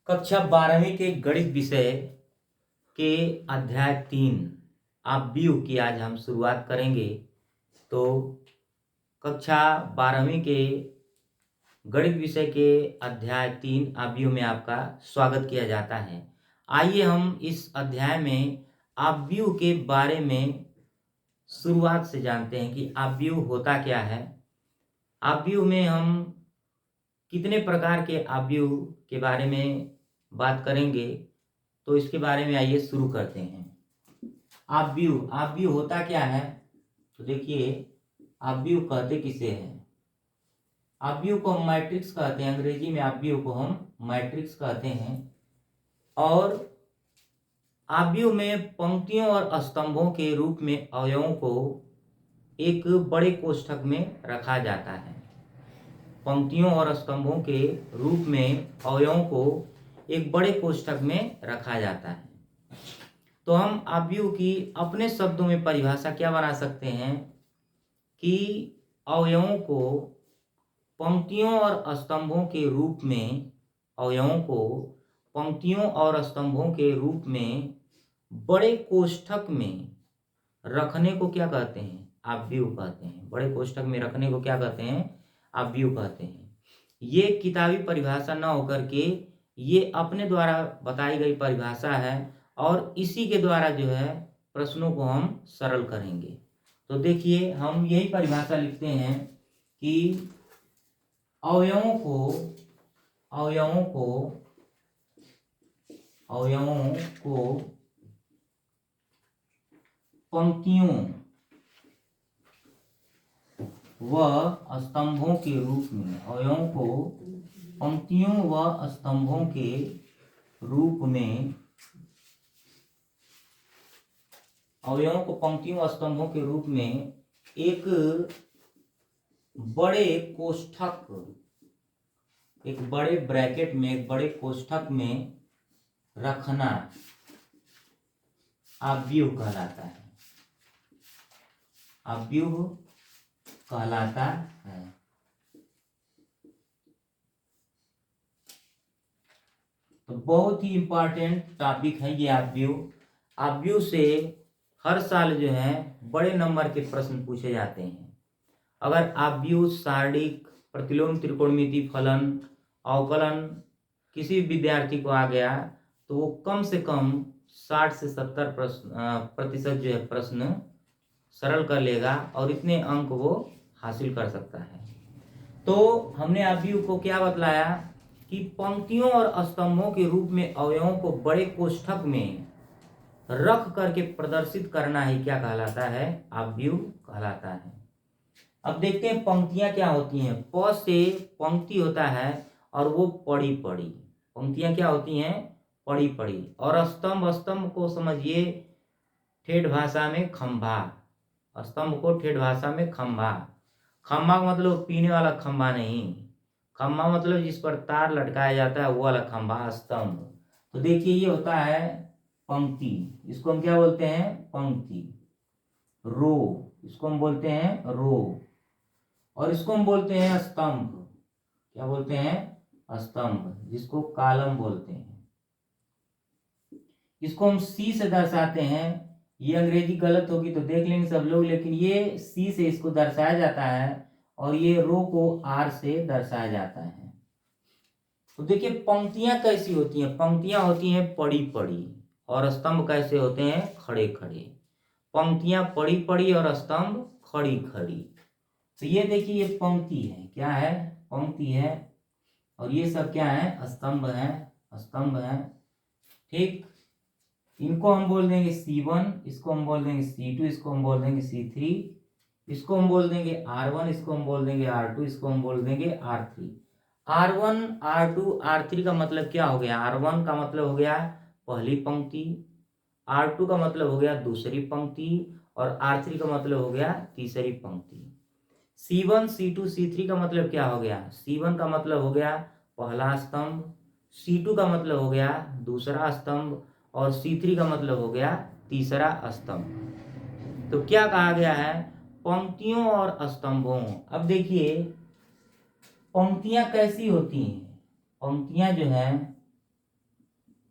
कक्षा 12वीं के गणित विषय के अध्याय 3 आप व्यू की आज हम शुरुआत करेंगे। तो कक्षा 12वीं के गणित विषय के अध्याय 3 आव्यूह में आपका स्वागत किया जाता है। आइए हम इस अध्याय में आव्यूह के बारे में शुरुआत से जानते हैं कि आव्यूह होता क्या है। आव्यूह में हम कितने प्रकार के आव्यूह के बारे में बात करेंगे, तो इसके बारे में आइए शुरू करते हैं। आव्यूह होता क्या है, तो देखिए आव्यूह कहते किसे हैं। आव्यूह को हम मैट्रिक्स कहते हैं, अंग्रेजी में आव्यूह को हम मैट्रिक्स कहते हैं। और आव्यूह में पंक्तियों और स्तंभों के रूप में अवयवों को एक बड़े कोष्ठक में रखा जाता है। पंक्तियों और स्तंभों के रूप में अवयवों को एक बड़े कोष्ठक में रखा जाता है। तो हम आव्यूह की अपने शब्दों में परिभाषा क्या बना सकते हैं कि अवयवों को पंक्तियों और स्तंभों के रूप में बड़े कोष्ठक में रखने को क्या कहते हैं, आव्यूह कहते हैं। बड़े कोष्ठक में रखने को क्या कहते हैं, आव्यूह कहते हैं। ये किताबी परिभाषा न होकर के ये अपने द्वारा बताई गई परिभाषा है और इसी के द्वारा जो है प्रश्नों को हम सरल करेंगे। तो देखिए हम यही परिभाषा लिखते हैं कि अवयवों को पंक्तियों व स्तंभों के रूप में अवयवों को पंक्तियों व स्तंभों के रूप में एक बड़े ब्रैकेट में, एक बड़े कोष्ठक में रखना आव्यूह कहलाता है। आव्यूह कहलाता है। तो बहुत ही इंपॉर्टेंट टॉपिक है ये आव्यूह। आव्यूह से हर साल जो है बड़े नंबर के प्रश्न पूछे जाते हैं। अगर आव्यूह, सारणिक, प्रतिलोम, त्रिकोणमिति, फलन, अवकलन किसी विद्यार्थी को आ गया तो वो कम से कम 60 से 70% जो है प्रश्न सरल कर लेगा और इतने अंक वो हासिल कर सकता है। तो हमने आव्यूह को क्या बतलाया कि पंक्तियों और स्तंभों के रूप में अवयवों को बड़े कोष्ठक में रख करके प्रदर्शित करना ही क्या कहलाता है, आव्यूह कहलाता है। अब देखते हैं पंक्तियां क्या होती हैं। प से पंक्ति होता है और वो पड़ी पड़ी। पंक्तियां क्या होती हैं, पड़ी पड़ी। और स्तंभ को समझिए ठेठ भाषा में खंभा। स्तंभ को ठेठ भाषा में खंभा। खंभा का मतलब पीने वाला खंभा नहीं, खंभा मतलब जिस पर तार लटकाया जाता है वो वाला खंभा, स्तंभ। तो देखिए ये होता है पंक्ति, इसको हम क्या बोलते हैं, पंक्ति। रो, इसको हम बोलते हैं रो। और इसको हम बोलते हैं स्तंभ। क्या बोलते हैं, स्तंभ, जिसको कॉलम बोलते हैं। इसको हम सी से दर्शाते हैं। ये अंग्रेजी गलत होगी तो देख लेंगे सब लोग, लेकिन ये सी से इसको दर्शाया जाता है और ये रो को आर से दर्शाया जाता है। तो देखिए पंक्तियां कैसी होती हैं, पंक्तियां होती हैं पड़ी पड़ी और स्तंभ कैसे होते हैं, खड़े खड़े। पंक्तियां पड़ी पड़ी और स्तंभ खड़ी खड़ी। तो ये देखिए ये पंक्ति है, क्या है, पंक्ति है। और ये सब क्या है, स्तंभ है, स्तंभ है। ठीक, इनको हम बोल देंगे C1, इसको हम बोल देंगे C2, इसको हम बोल देंगे C3, इसको हम बोल देंगे R1, इसको हम बोल देंगे R2, इसको हम बोल देंगे R3। R1, R2, R3 का मतलब क्या हो गया, R1 का मतलब हो गया पहली पंक्ति, R2 का मतलब हो गया दूसरी पंक्ति और R3 का मतलब हो गया तीसरी पंक्ति। C1, C2, C3 का मतलब क्या हो गया, C1 का मतलब हो गया पहला स्तंभ, C2 का मतलब हो गया दूसरा स्तंभ और C3 का मतलब हो गया तीसरा स्तंभ। तो क्या कहा गया है, पंक्तियों और स्तंभों। अब देखिए पंक्तियां कैसी होती हैं, पंक्तियां जो हैं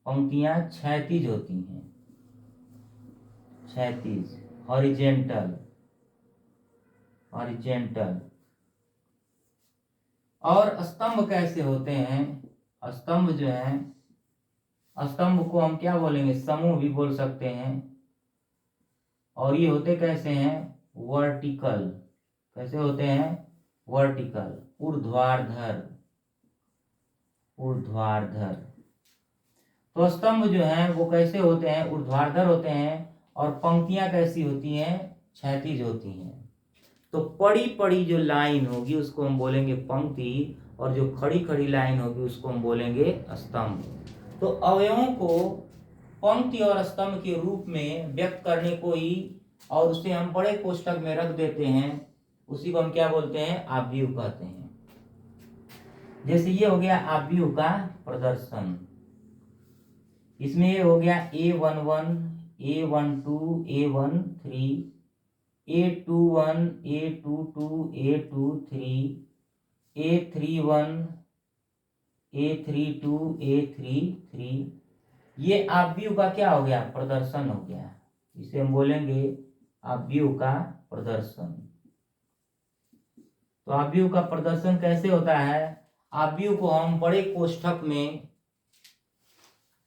पंक्तियां क्षैतिज होती हैं, क्षैतिज, हॉरिजेंटल, हॉरिजेंटल। और स्तंभ कैसे होते हैं? स्तंभ जो है, स्तंभ को हम क्या बोलेंगे? समूह भी बोल सकते हैं। और ये होते कैसे हैं? वर्टिकल। कैसे होते हैं? वर्टिकल, ऊर्ध्वाधर, ऊर्ध्वाधर। तो स्तंभ जो है वो कैसे होते हैं? ऊर्ध्वाधर होते हैं। और पंक्तियां कैसी होती हैं? क्षैतिज होती हैं। तो पड़ी पड़ी जो लाइन होगी उसको हम बोलेंगे पंक्ति, और जो खड़ी खड़ी लाइन होगी उसको हम बोलेंगे स्तंभ। तो अवयवों को पंक्ति और स्तंभ के रूप में व्यक्त करने को ही, और उसे हम बड़े कोष्ठक में रख देते हैं, उसी को हम क्या बोलते हैं? आव्यूह कहते हैं। जैसे ये हो गया आव्यूह का प्रदर्शन। इसमें ये हो गया A11, A12, A13, A21, A22, A23, A31, A32, A33। ये आव्यूह का क्या हो गया? प्रदर्शन हो गया। इसे हम बोलेंगे आव्यूह का प्रदर्शन। तो आव्यूह का प्रदर्शन कैसे होता है? आव्यूह को हम बड़े कोष्ठक में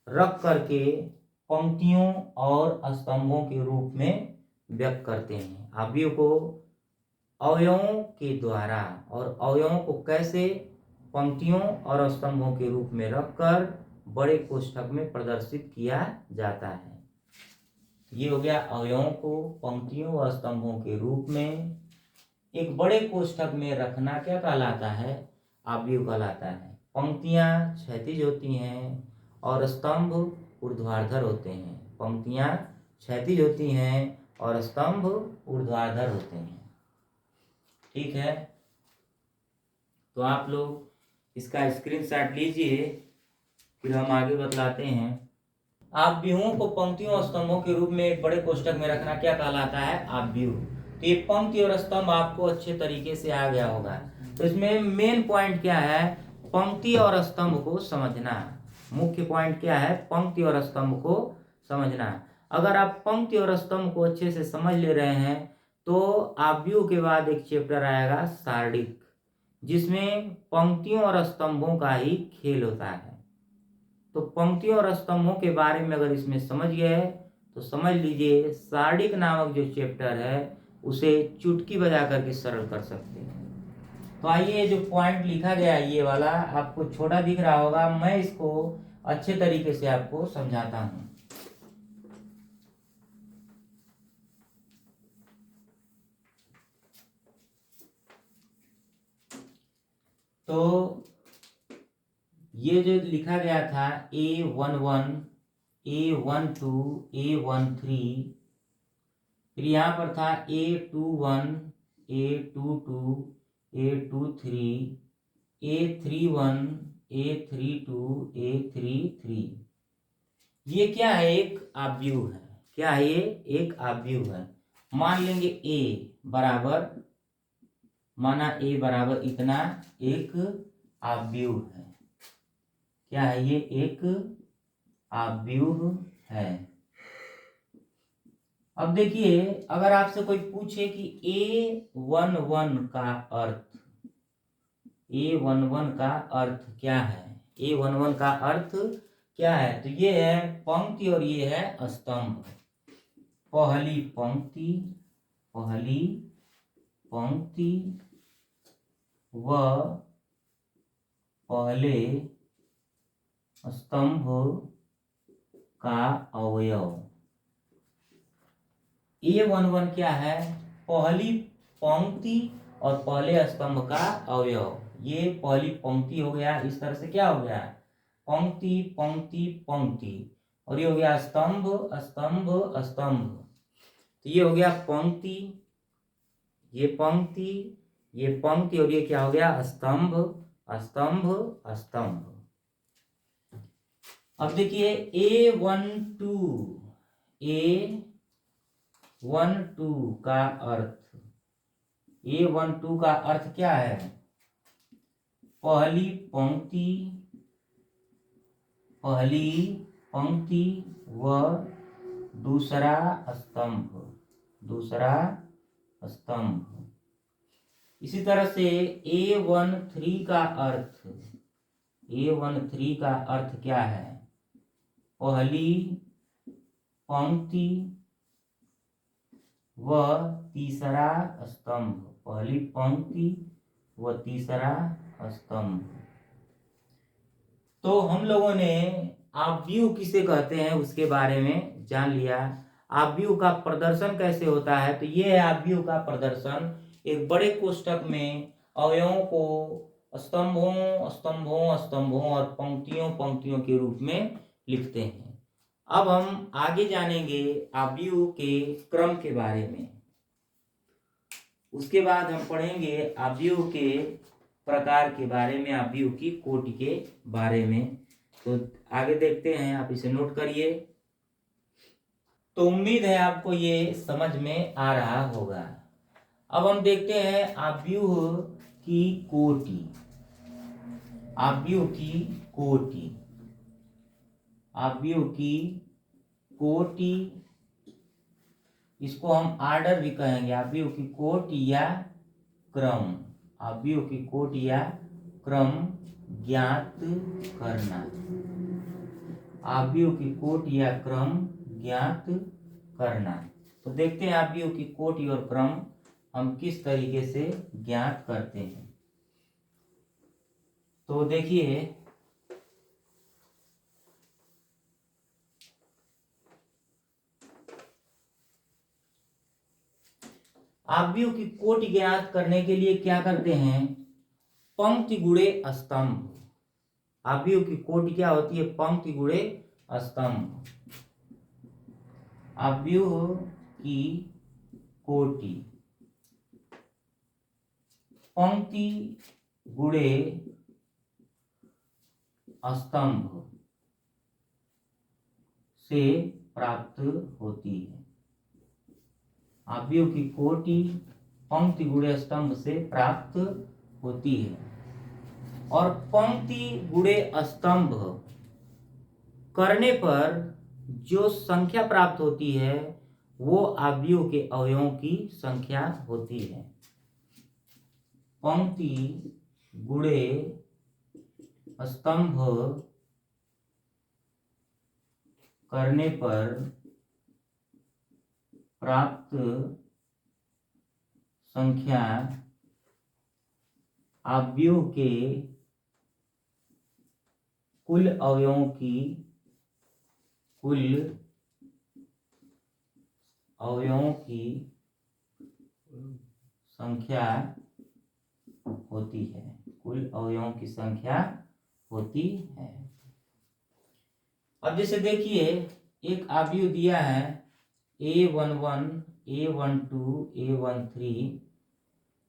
रख करके पंक्तियों और स्तंभों के रूप में व्यक्त करते हैं। आव्यूह को अवयवों के द्वारा, और अवयवों को कैसे? पंक्तियों और स्तंभों के रूप में रखकर बड़े कोष्ठक में प्रदर्शित किया जाता है। ये हो गया अवयवों को पंक्तियों और स्तंभों के रूप में एक बड़े कोष्ठक में रखना क्या कहलाता है? आव्यूह कहलाता है। पंक्तियां क्षैतिज होती हैं और स्तंभ ऊर्ध्वाधर होते हैं। पंक्तियां क्षैतिज होती हैं और स्तंभ ऊर्ध्वाधर होते हैं। ठीक है, तो आप लोग इसका स्क्रीनशॉट लीजिए, फिर हम आगे बतलाते हैं। आव्यूहों को पंक्तियों और स्तंभों के रूप में एक बड़े कोष्ठक में रखना क्या कहलाता है? आव्यूह। तो ये पंक्ति और स्तंभ आपको अच्छे तरीके से आ गया होगा। तो इसमें मेन पॉइंट क्या है? पंक्ति और स्तंभ को समझना। मुख्य पॉइंट क्या है? पंक्ति और स्तंभ को समझना। अगर आप पंक्ति और स्तंभ को अच्छे से समझ ले रहे हैं तो आव्यूह के बाद एक चैप्टर आएगा सार्डिक, जिसमें पंक्तियों और स्तंभों का ही खेल होता है। तो पंक्तियों और स्तंभों के बारे में अगर इसमें समझ गए तो समझ लीजिए सार्डिक नामक जो चैप्टर है उसे चुटकी बजा करके सरल कर सकते हैं। तो आइए, जो पॉइंट लिखा गया है ये वाला आपको छोटा दिख रहा होगा, मैं इसको अच्छे तरीके से आपको समझाता हूं। तो ये जो लिखा गया था A11, A12, A13, फिर यहाँ पर था A21, A22, A23, A31, A32, A33। ये क्या है? एक आव्यूह है। क्या है ये? एक आव्यूह है। मान लेंगे A बराबर, माना A बराबर इतना एक आव्यूह है। क्या है ये? एक आव्यूह है। अब देखिए, अगर आपसे कोई पूछे कि A11 का अर्थ, A11 का अर्थ क्या है? A11 का अर्थ क्या है? तो ये है पंक्ति और ये है स्तंभ। पहली पंक्ति, पहली पंक्ति व पहले स्तंभ का अवयव। A11 क्या है? पहली पंक्ति और पहले स्तंभ का अवयव। ये पहली पंक्ति हो गया, इस तरह से क्या हो गया? पंक्ति पंक्ति पंक्ति। और ये हो गया स्तंभ स्तंभ स्तंभ। तो ये हो गया पंक्ति, ये पंक्ति, ये पंक्ति, और ये क्या हो गया? स्तंभ स्तंभ स्तंभ। अब देखिए A12, A12 का अर्थ, A12 का अर्थ क्या है? पहली पंक्ति, पहली पंक्ति व दूसरा स्तंभ। इसी तरह से A13 का अर्थ क्या है? पहली पंक्ति व तीसरा स्तंभ। पहली पंक्ति व तीसरा स्तंभ। तो हम लोगों ने आव्यूह किसे कहते हैं उसके बारे में जान लिया। आव्यूह का प्रदर्शन कैसे होता है? तो ये है आव्यूह का प्रदर्शन। एक बड़े कोष्ठक में अवयवों को स्तंभों और पंक्तियों के रूप में लिखते हैं। अब हम आगे जानेंगे आव्यूह के क्रम के बारे में। उसके बाद हम पढ़ेंगे आव्यूह के प्रकार के बारे में, आव्यूह की कोटि के बारे में। तो आगे देखते हैं, आप इसे नोट करिए। तो उम्मीद है आपको ये समझ में आ रहा होगा। अब हम देखते हैं आव्यूह की कोटि। आव्यूह की कोटि, इसको हम आर्डर भी कहेंगे। आव्यूह की कोटि या क्रम। आव्यूह की कोटि या क्रम ज्ञात करना। आव्यूह की कोटि या क्रम ज्ञात करना। तो देखते हैं आव्यूह की कोटि और क्रम हम किस तरीके से ज्ञात करते हैं। तो देखिए, आव्यूह की कोटि ज्ञात करने के लिए क्या करते हैं? पंक्ति गुणे स्तंभ। आव्यूह की कोटि क्या होती है? पंक्ति गुणे स्तंभ। आव्यूह की कोटि पंक्ति गुणे स्तंभ से प्राप्त होती है। आव्यूह की कोटि पंक्ति गुणे स्तंभ से प्राप्त होती है। और पंक्ति गुणे स्तंभ करने पर जो संख्या प्राप्त होती है वो आव्यूह के अवयवों की संख्या होती है। पंक्ति गुणे स्तंभ करने पर प्राप्त संख्या आव्यूह के कुल अवयवों की संख्या होती है। कुल अवयवों की संख्या होती है। अब जैसे देखिए, एक आव्यूह दिया है A11, A12, A13,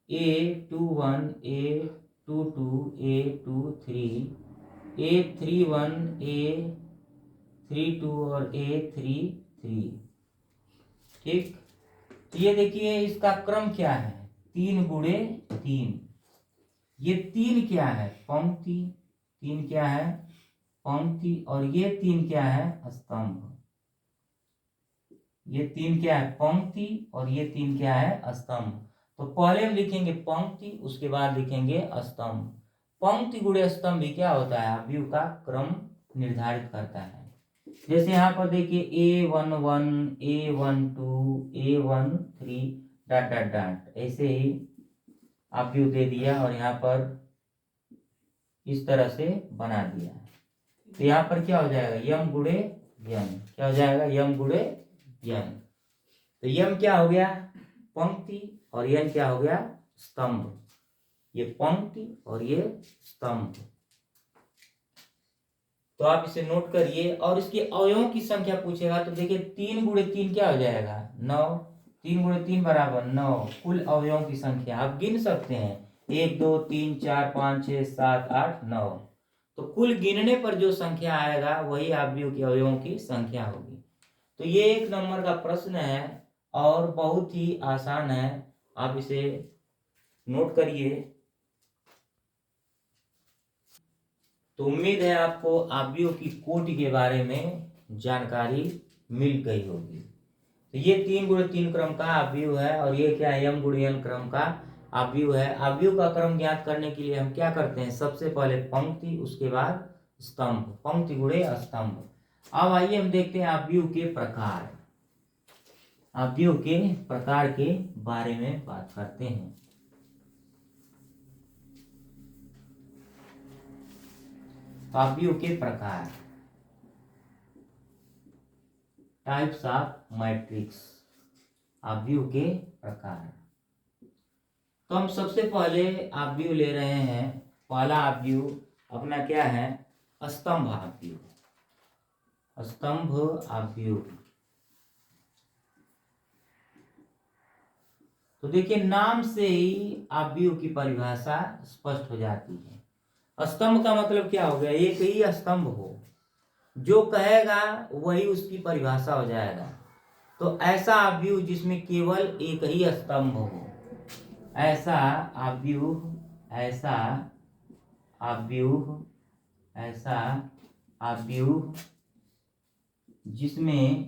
A21, A22, A23, A31, A32 और A33। ठीक, ये देखिए इसका क्रम क्या है? 3 गुणे 3। ये 3 क्या है? पंक्ति। 3 क्या है? पंक्ति। और ये 3 क्या है? स्तंभ। ये 3 क्या है? पंक्ति। और ये 3 क्या है? स्तंभ। तो पहले हम लिखेंगे पंक्ति, उसके बाद लिखेंगे स्तंभ। पंक्ति गुणे स्तंभ भी क्या होता है? आव्यूह का क्रम निर्धारित करता है। जैसे यहाँ पर देखिए A11, A12, A13 dot dot dot, ऐसे ही आव्यूह दे दिया और यहाँ पर इस तरह से बना दिया। तो यहाँ पर क्या हो जाएगा? यम गुणे यम। क्या हो जाएगा? यम गुणे यम। तो यम क्या हो गया? पंक्ति। और यम क्या हो गया? स्तंभ। ये पंक्ति और ये स्तंभ। तो आप इसे नोट करिए। और इसके अवयवों की संख्या पूछेगा तो देखिए 3 गुणे 3 क्या हो जाएगा? 9। 3 गुणे 3 बराबर 9। कुल अवयवों की संख्या आप गिन सकते हैं, 1 2 3 4 5 6 7 8 9। तो कुल गिनने पर जो संख्या आएगा वही आव्यूह के अवयवों की संख्या होगी। तो ये 1 नंबर का प्रश्न है और बहुत ही आसान है। आप इसे नोट करिए। तो उम्मीद है आपको आव्यूह की कोटि के बारे में जानकारी मिल गई होगी। तो ये 3 × 3 क्रम का आव्यूह है और ये क्या है, m × n क्रम का आव्यूह है। आव्यूह का क्रम ज्ञात करने के लिए हम क्या करते हैं, सबसे पहले पंक्ति, उसके बाद स्तंभ, पंक्ति गुणे स्तंभ। अब आइए हम देखते हैं आव्यूह के प्रकार, आव्यूह के प्रकार के बारे में बात करते हैं। आव्यूह के प्रकार, टाइप्स ऑफ मैट्रिक्स, आव्यूह के प्रकार। तो हम सबसे पहले आव्यूह ले रहे हैं, पहला आव्यूह अपना क्या है, स्तंभ आव्यूह, स्तंभ आव्यूह। तो देखिए नाम से ही आव्यूह की परिभाषा स्पष्ट हो जाती है। स्तंभ का मतलब क्या हो गया, एक ही स्तंभ हो, जो कहेगा वही उसकी परिभाषा हो जाएगा। तो ऐसा आव्यूह जिसमें केवल एक ही स्तंभ हो, ऐसा आव्यूह, ऐसा आव्यूह, ऐसा आव्यूह जिसमें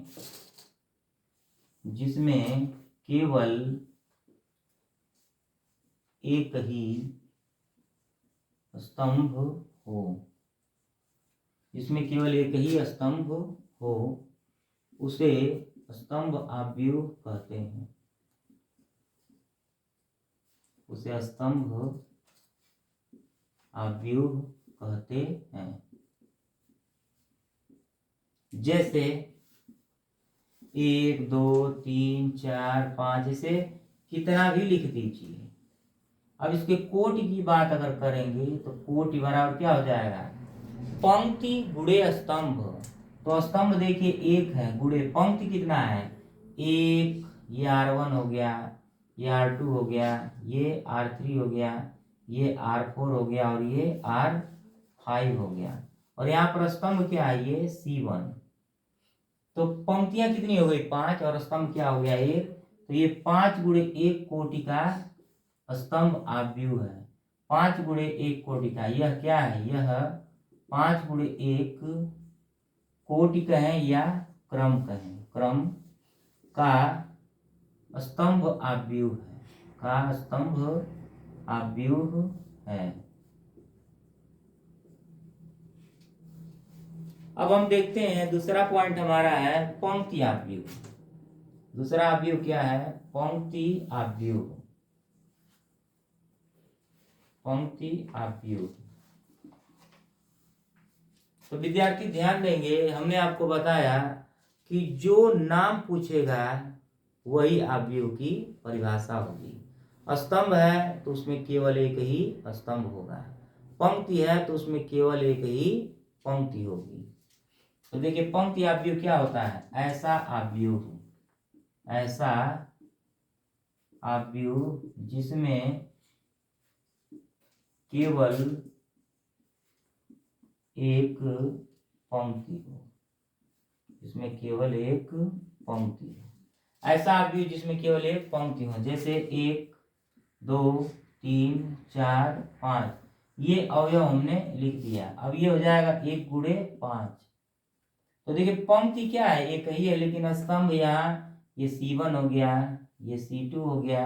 केवल एक ही स्तंभ हो, जिसमें केवल एक ही स्तंभ हो, उसे स्तंभ आव्यूह कहते हैं, उसे स्तंभ आव्यूह कहते हैं। जैसे 1 2 3 4 5 ऐसे कितना भी लिख दीजिए। अब इसके कोटि की बात अगर करेंगे तो कोटि बराबर क्या हो जाएगा, पंक्ति गुणे स्तंभ। तो स्तंभ देखिए एक है, गुणे पंक्ति कितना है, 1, ये R1 हो गया, ये R2 हो गया, ये R3 हो गया, ये R4 हो गया और ये R5 हो गया। और यहाँ पर स्तंभ क्या है, ये C1। तो पंक्तियां कितनी हो गई, 5, और स्तंभ क्या हो गया, 1। तो ये 5 × 1 कोटि का स्तंभ आव्यूह है। 5 × 1 कोटि का, यह क्या है, यह 5 × 1 कोटि कहें या क्रम कहें, क्रम का स्तंभ आव्यूह है, का स्तंभ आव्यूह है। अब हम देखते हैं दूसरा पॉइंट हमारा है पंक्ति आव्यूह। दूसरा आव्यूह क्या है, पंक्ति आव्यूह, पंक्ति आव्यूह। तो विद्यार्थी ध्यान देंगे, हमने आपको बताया कि जो नाम पूछेगा वही आव्यूह की परिभाषा होगी। स्तंभ है तो उसमें केवल एक ही स्तंभ होगा, पंक्ति है तो उसमें केवल एक ही पंक्ति होगी। तो देखिए पंक्ति आव्यूह क्या होता है, ऐसा आव्यूह, ऐसा आव्यूह जिसमें केवल एक पंक्ति हो, जिसमें केवल एक पंक्ति हो। ऐसा आव्यूह जिसमें केवल एक पंक्ति हो, जैसे 1 2 3 4 5, ये अवयव हमने लिख दिया। अब ये हो जाएगा 1 × 5। तो देखिए पंक्ति क्या है, एक ही है, लेकिन स्तंभ यहाँ ये C1 हो गया, ये C2 हो गया,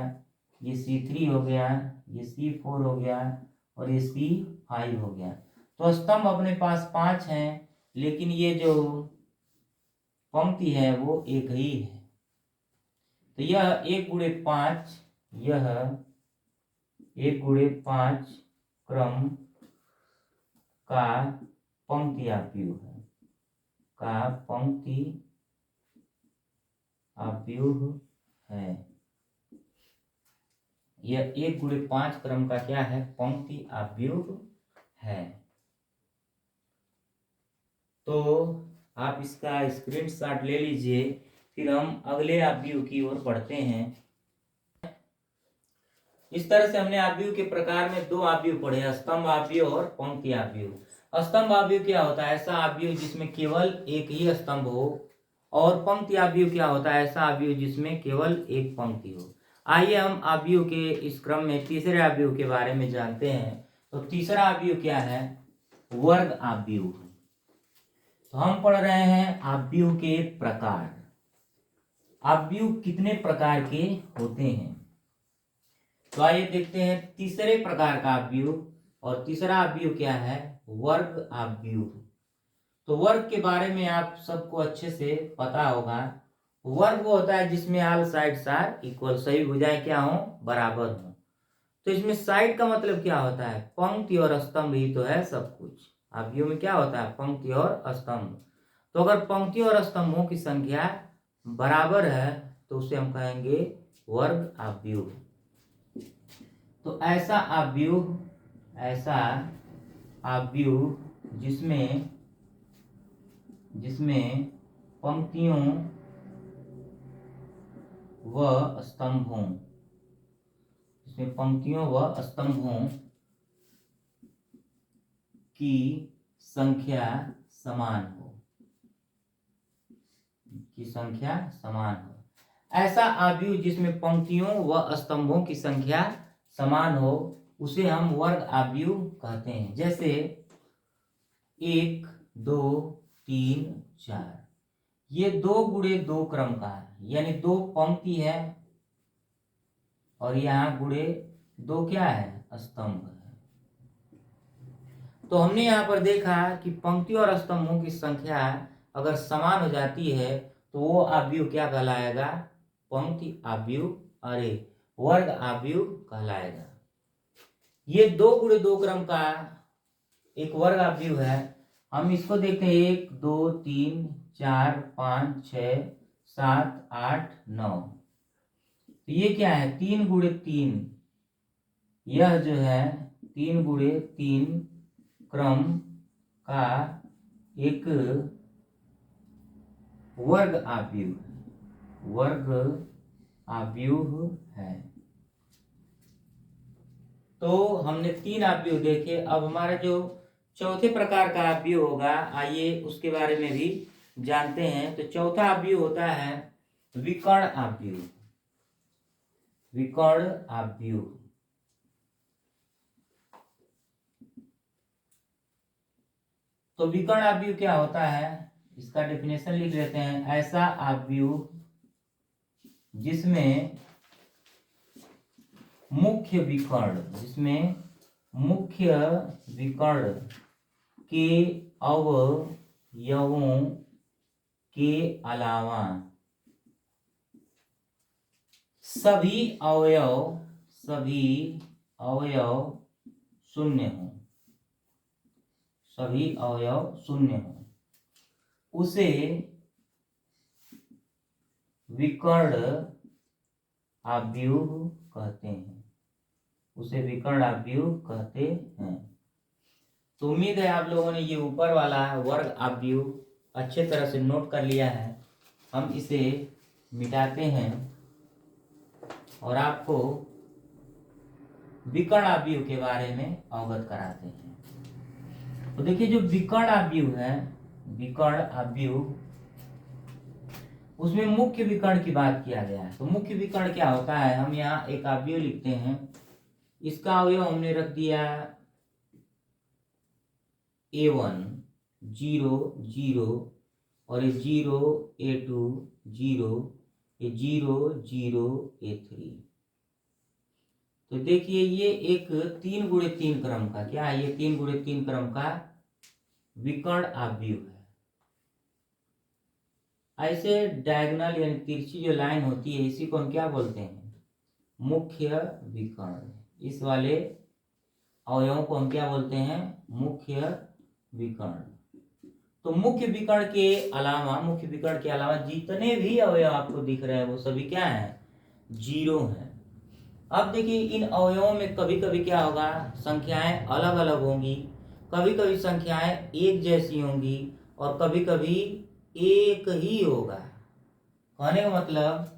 ये C3 हो गया, ये C4 हो गया और ये C5 हो गया। तो स्तंभ अपने पास 5 हैं, लेकिन ये जो पंक्ति है वो एक ही है। तो यह 1 × 5, यह 1 × 5 क्रम का पंक्ति आव्यूह है, का पंक्ति आव्यूह है। यह 1 × 5 क्रम का क्या है, पंक्ति आव्यूह है। तो आप इसका स्क्रीनशॉट ले लीजिए, फिर हम अगले आव्यूह की ओर बढ़ते हैं। इस तरह से हमने आव्यूह के प्रकार में 2 आव्यूह पढ़े, स्तंभ आव्यूह और पंक्ति आव्यूह। स्तंभ आव्यूह क्या होता है, ऐसा आव्यूह जिसमें केवल एक ही स्तंभ हो, और पंक्ति आव्यूह क्या होता है, ऐसा आव्यूह जिसमें केवल एक पंक्ति हो। आइए हम आव्यूह के इस क्रम में तीसरे आव्यूह के बारे में जानते हैं। तो तीसरा आव्यूह क्या है, वर्ग आव्यूह। तो हम पढ़ रहे हैं आव्यूह के प्रकार। आव्यूह कितने प्रकार के होते हैं? तो आइए देखते हैं तीसरे प्रकार का आव्यूह। और तीसरा आव्यूह क्या है? वर्ग आव्यूह। तो वर्ग के बारे में आप सबको अच्छे से पता होगा। वर्ग वो होता है जिसमें ऑल साइड्स आर इक्वल, सभी भुजाएं क्या हो? बराबर हो। तो इसमें साइड का मतलब क्या होता है? पंक्ति और स्तंभ ही तो है सब कुछ। आव्यूह में क्या होता है? पंक्ति और स्तंभ। तो अगर पंक्ति और स्तंभों की संख्या बराबर है तो उसे हम कहेंगे वर्ग आव्यूह। तो ऐसा आव्यूह जिसमें पंक्तियों व स्तंभों की संख्या समान हो। ऐसा आव्यूह जिसमें पंक्तियों व स्तंभों की संख्या समान हो उसे हम वर्ग आव्यूह कहते हैं। जैसे 1 2 3 4, ये 2 गुणे 2 क्रम का है, यानी 2 पंक्ति है और यहाँ गुणे 2 क्या है? स्तंभ है। तो हमने यहाँ पर देखा कि पंक्ति और स्तंभों की संख्या अगर समान हो जाती है तो वो आव्यूह क्या कहलाएगा? पंक्ति आव्यूह, अरे वर्ग आव्यूह कहलाएगा। ये 2 गुणे 2 क्रम का एक वर्ग आव्यूह है। हम इसको देखते हैं 1 2 3 4 5 6 7 8 9। तो ये क्या है? 3 गुणे 3। यह जो है 3 गुणे 3 क्रम का एक वर्ग आव्यूह है। तो हमने 3 आव्यूह देखे। अब हमारा जो चौथे प्रकार का आव्यूह होगा, आइए उसके बारे में भी जानते हैं। तो चौथा आव्यूह होता है विकर्ण आव्यूह। तो विकर्ण आव्यूह क्या होता है? इसका डेफिनेशन लिख लेते हैं। ऐसा आव्यूह जिसमें मुख्य विकर्ण के अवयवों के अलावा सभी अवयव शून्य हो, उसे विकर्ण आव्यूह कहते हैं। तो उम्मीद है आप लोगों ने ये ऊपर वाला वर्ग आव्यूह अच्छे तरह से नोट कर लिया है। हम इसे मिटाते हैं और आपको विकर्ण आव्यूह के बारे में अवगत कराते हैं। तो देखिए जो विकर्ण आव्यूह उसमें मुख्य विकर्ण की बात किया गया है। तो मुख्य विकर्ण क्या होता है? हम यहाँ एक आव्यूह लिखते हैं। इसका अवयव हमने रख दिया A1 0 0 और ये 0 A2 0, ये 0 0 A3। तो देखिए ये एक 3 गुणे 3 क्रम का क्या है? ये 3 गुणे 3 क्रम का विकर्ण आव्यूह है। ऐसे डायगोनल यानी तिरछी जो लाइन होती है इसी को हम क्या बोलते हैं? मुख्य विकर्ण। इस वाले अवयवों को हम क्या बोलते हैं? मुख्य विकर्ण। तो मुख्य विकर्ण के अलावा जितने भी अवयव आपको दिख रहे हैं वो सभी क्या है? 0 हैं। अब देखिए इन अवयवों में कभी कभी क्या होगा? संख्याएं अलग अलग होंगी, कभी कभी संख्याएं एक जैसी होंगी और कभी कभी एक ही होगा। कहने का मतलब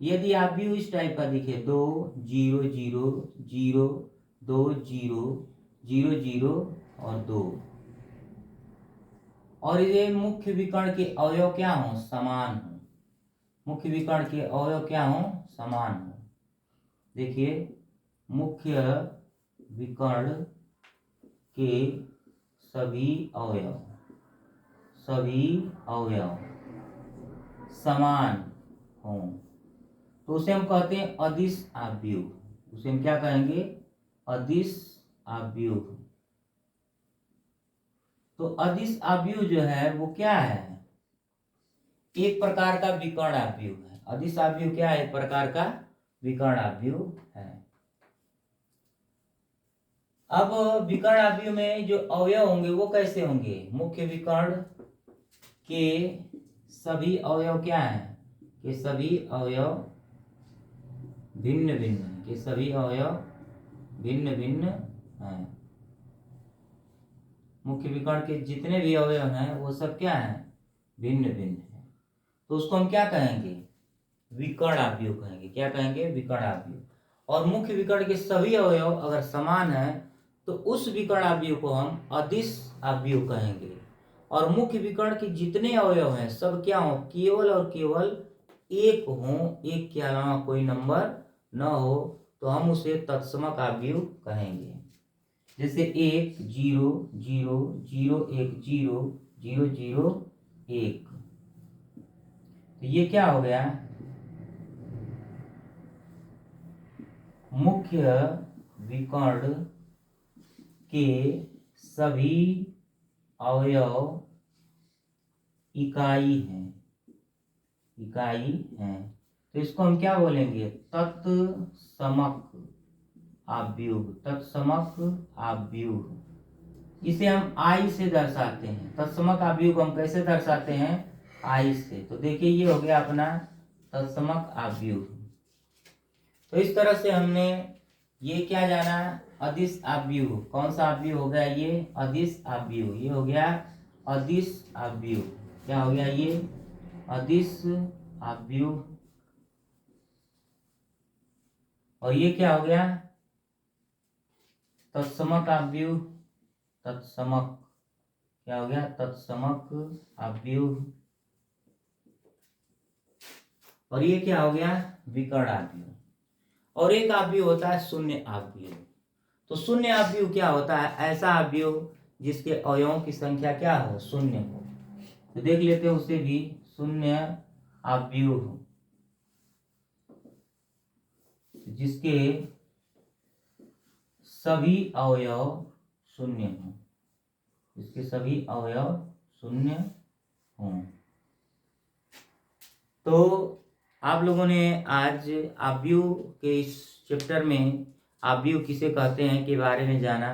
यदि आप भी इस टाइप का दिखे 2 0 0 0 2 0 0 0 और 2, और ये मुख्य विकर्ण के अवयव क्या हो? समान हो। देखिए मुख्य विकर्ण के सभी अवयव सभी अवयव समान हों तो उसे हम कहते हैं अदिश आव्यूह। उसे हम क्या कहेंगे? अदिश आव्यूह। तो अदिश आव्यूह जो है वो क्या है? एक प्रकार का विकर्ण आव्यूह है। अदिश आव्यूह क्या है? एक प्रकार का विकर्ण आव्यूह है। अब विकर्ण आव्यूह में जो अवयव होंगे वो कैसे होंगे? मुख्य विकर्ण के सभी अवयव क्या हैं? के सभी अवयव भिन्न भिन्न हैं। के सभी अवयव भिन्न भिन्न हैं। मुख्य विकर्ण के जितने भी अवयव हैं वो सब क्या हैं? भिन्न भिन्न हैं। तो उसको हम क्या कहेंगे? विकर्ण आव्यूह कहेंगे। क्या कहेंगे? विकर्ण आव्यूह। और मुख्य विकर्ण के सभी अवयव अगर समान है तो उस विकर्ण आव्यूह को हम अदिश आव्यूह कहेंगे। और मुख्य विकर्ण के जितने अवयव हैं सब क्या हो? केवल और केवल एक हो, एक के अलावा कोई नंबर न हो तो हम उसे तत्समक आव्यूह कहेंगे। जैसे 1 0 0 0 1 0 0 0 1। तो ये क्या हो गया? मुख्य विकर्ण के सभी अवयव इकाई हैं। इकाई हैं तो इसको हम क्या बोलेंगे? तत्समक आव्यूह। तत्समक आव्यूह। इसे हम आई से दर्शाते हैं। तत्समक आव्यूह को हम कैसे दर्शाते हैं? आई से। तो देखिए ये हो गया अपना तत्समक आव्यूह। तो इस तरह से हमने ये क्या जाना? अदिश आव्यूह। कौन सा आव्यूह हो गया? ये अदिश आव्यूह। ये हो गया अदिश आव्यूह। क्या हो गया? ये अदिश आव्यूह। और ये क्या हो गया? तत्समक आव्यूह। तत्समक क्या हो गया? तत्समक आव्यूह। और ये क्या हो गया? विकर्ण आव्यूह। और एक आव्यूह होता है शून्य आव्यूह। तो शून्य आव्यूह क्या होता है? ऐसा आव्यूह जिसके अवयवों की संख्या क्या हो? शून्य हो। तो देख लेते हैं उसे भी। शून्य आव्यूह जिसके सभी अवयव शून्य हों। इसके सभी अवयव शून्य हों। तो आप लोगों ने आज आव्यूह के इस चैप्टर में आव्यूह किसे कहते हैं के बारे में जाना।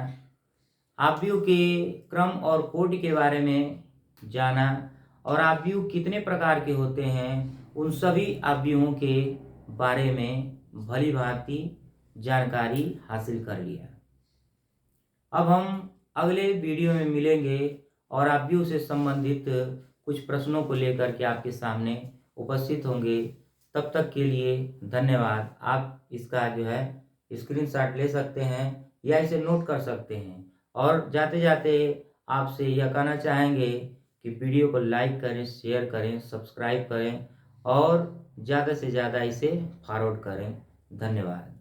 आव्यूह के क्रम और कोटि के बारे में जाना। और आव्यूह कितने प्रकार के होते हैं उन सभी आव्यूहों के बारे में भली भांति जानकारी हासिल कर लिया। अब हम अगले वीडियो में मिलेंगे और आव्यूह से संबंधित कुछ प्रश्नों को लेकर के आपके सामने उपस्थित होंगे। तब तक के लिए धन्यवाद। आप इसका जो है स्क्रीनशॉट ले सकते हैं या इसे नोट कर सकते हैं। और जाते जाते आपसे यह कहना चाहेंगे कि वीडियो को लाइक करें, शेयर करें, सब्सक्राइब करें और ज़्यादा से ज़्यादा इसे फॉरवर्ड करें। धन्यवाद।